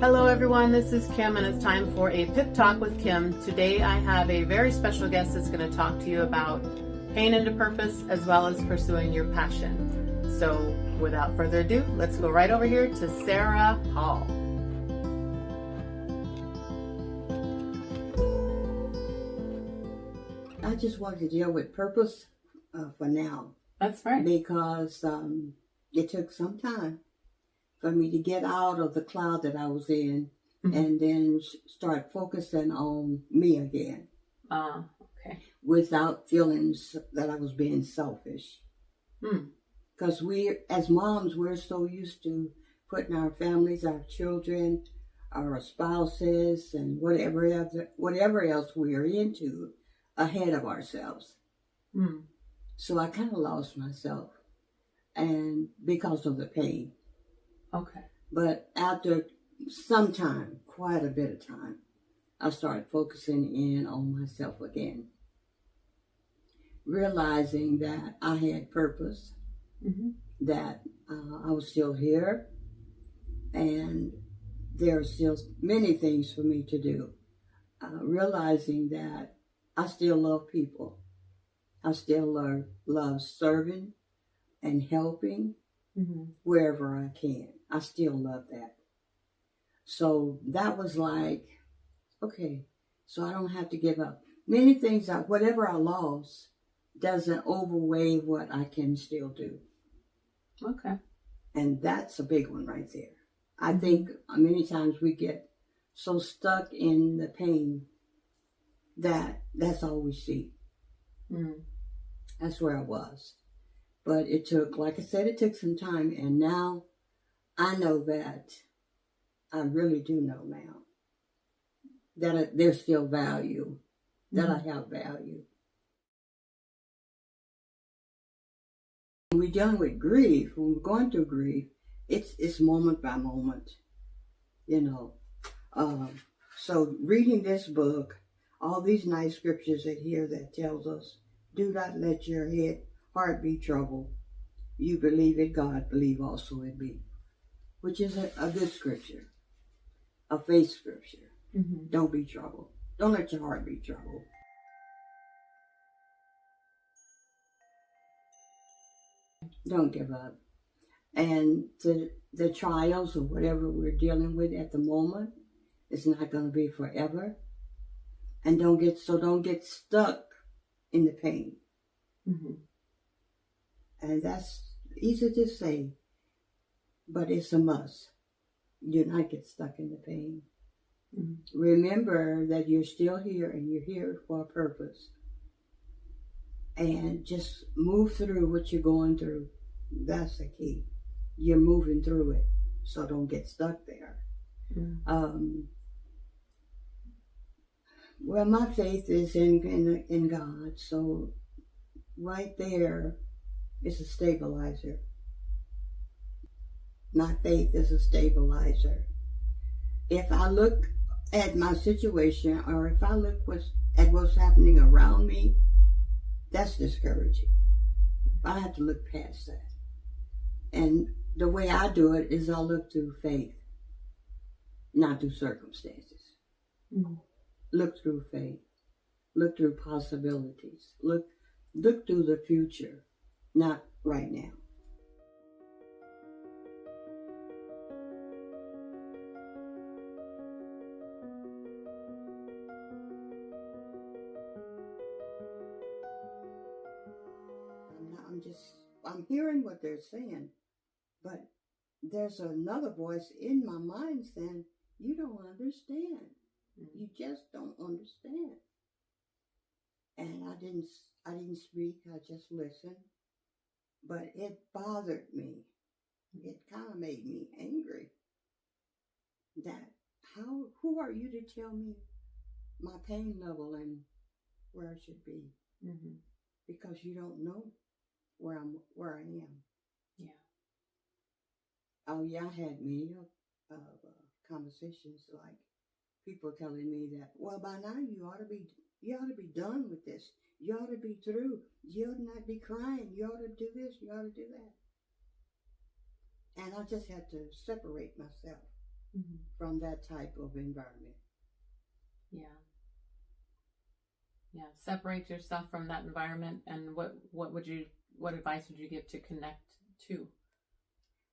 Hello everyone, this is Kim and it's time for a PIP Talk with Kim. Today I have a very special guest that's going to talk to you about pain into purpose as well as pursuing your passion. So without further ado, let's go right over here to Sarah Hall. I just wanted to deal with purpose for now. That's right. Because it took some time for me to get out of the cloud that I was in and then start focusing on me again. Okay. Without feeling that I was being selfish. Because we, as moms, we're so used to putting our families, our children, our spouses, and whatever else we are into ahead of ourselves. So I kind of lost myself, and because of the pain. Okay. But after some time, quite a bit of time, I started focusing in on myself again. Realizing that I had purpose, that I was still here, and there are still many things for me to do. Realizing that I still love people. I still love serving and helping wherever I can. I still love that. So that was like, okay, so I don't have to give up. Many things, whatever I lost, doesn't overweigh what I can still do. Okay. And that's a big one right there. I think many times we get so stuck in the pain that that's all we see. That's where I was. But it took, like I said, it took some time. And now I know that, I really do know now, that there's still value, that I have value. When we're dealing with grief, when we're going through grief, it's moment by moment, you know. So reading this book, all these nice scriptures that here that tells us, do not let your heart be troubled. You believe in God, believe also in me. Which is a good scripture, a faith scripture. Don't be troubled. Don't let your heart be troubled. Don't give up. And the trials or whatever we're dealing with at the moment, it's not going to be forever. And don't get stuck in the pain. And that's easy to say, but it's a must. Do not get stuck in the pain. Remember that you're still here and you're here for a purpose. And just move through what you're going through. That's the key. You're moving through it, so don't get stuck there. Well, my faith is in God, so right there is a stabilizer. My faith is a stabilizer. If I look at my situation, or if I look at what's happening around me, that's discouraging. I have to look past that. And the way I do it is I look through faith, not through circumstances. Look through faith. Look through possibilities. Look through the future, not right now. I'm hearing what they're saying, but there's another voice in my mind saying, you don't understand. You just don't understand. And I didn't speak, I just listened. But it bothered me. It kind of made me angry. That who are you to tell me my pain level and where I should be? Because you don't know where I am. Yeah. Oh yeah, I had many of conversations like people telling me that, well, by now you ought to be done with this. You ought to be through. You ought not be crying. You ought to do this. You ought to do that. And I just had to separate myself from that type of environment. Yeah. Yeah. Separate yourself from that environment. And what advice would you give to connect to?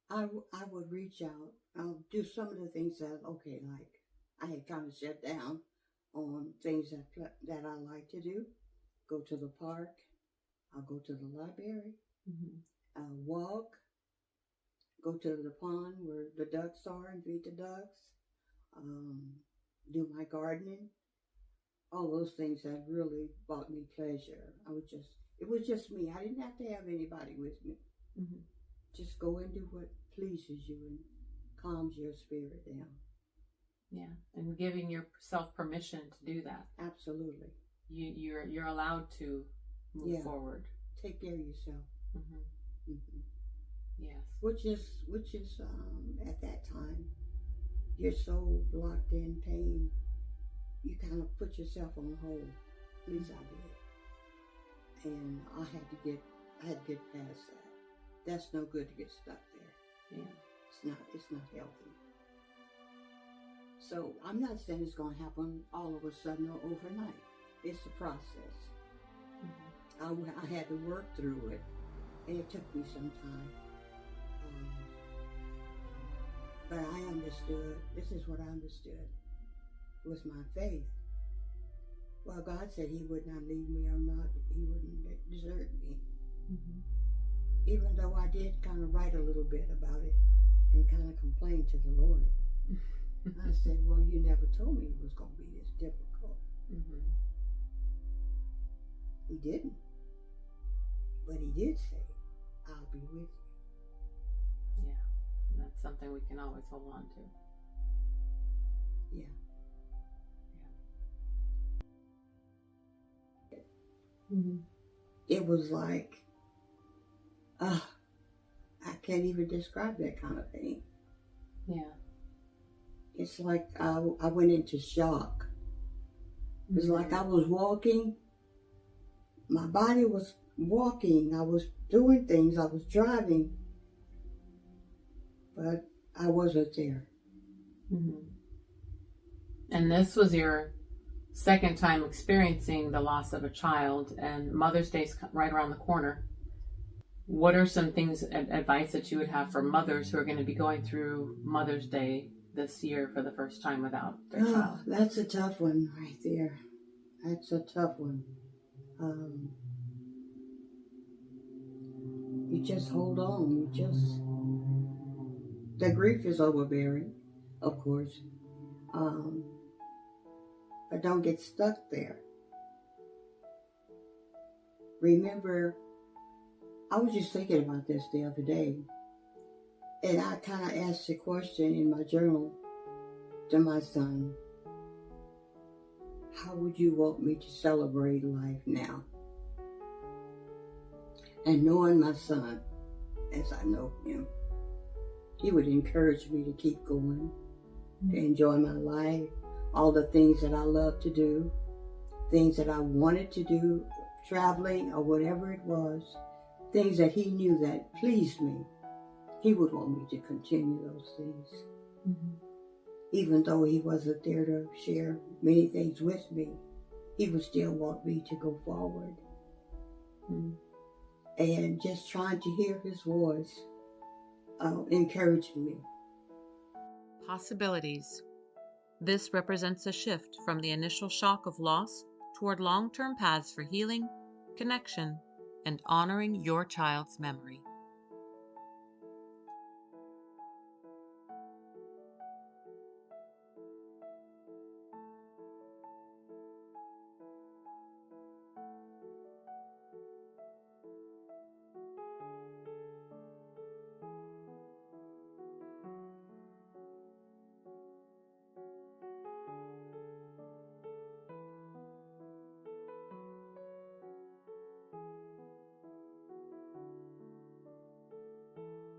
I would reach out. I'll do some of the things that, okay, like I had kind of shut down on things that I like to do. Go to the park. I'll go to the library. I'll walk. Go to the pond where the ducks are and feed the ducks. Do my gardening. All those things that really brought me pleasure. It was just me. I didn't have to have anybody with me. Just go and do what pleases you and calms your spirit down. Yeah, and giving yourself permission to do that. Absolutely. You're allowed to move forward. Take care of yourself. Yes. Which is at that time, you're so blocked in pain, you kind of put yourself on hold. At least I did, and I had to get past that. That's no good to get stuck there. Yeah. It's not healthy. So I'm not saying it's going to happen all of a sudden or overnight. It's a process. I had to work through it, and it took me some time. But I understood. This is what I understood. It was my faith. Well, God said He would not leave me or not. He wouldn't desert me. Even though I did kind of write a little bit about it and kind of complain to the Lord. I said, well, you never told me it was going to be this difficult. He didn't. But He did say, I'll be with you. Yeah. And that's something we can always hold on to. Yeah. It was like, I can't even describe that kind of pain. Yeah. It's like I went into shock. It was like I was walking. My body was walking. I was doing things. I was driving. But I wasn't there. And this was your second time experiencing the loss of a child, and Mother's Day's right around the corner. What are some things, advice that you would have for mothers who are going to be going through Mother's Day this year for the first time without their child? That's a tough one right there. That's a tough one. You just hold on. The grief is overbearing, of course. But don't get stuck there. Remember, I was just thinking about this the other day, and I kind of asked a question in my journal to my son. How would you want me to celebrate life now? And knowing my son, as I know him, he would encourage me to keep going, to enjoy my life, all the things that I love to do, things that I wanted to do, traveling or whatever it was, things that he knew that pleased me. He would want me to continue those things. Even though he wasn't there to share many things with me, he would still want me to go forward. And just trying to hear his voice, encouraging me. Possibilities. This represents a shift from the initial shock of loss toward long-term paths for healing, connection, and honoring your child's memory.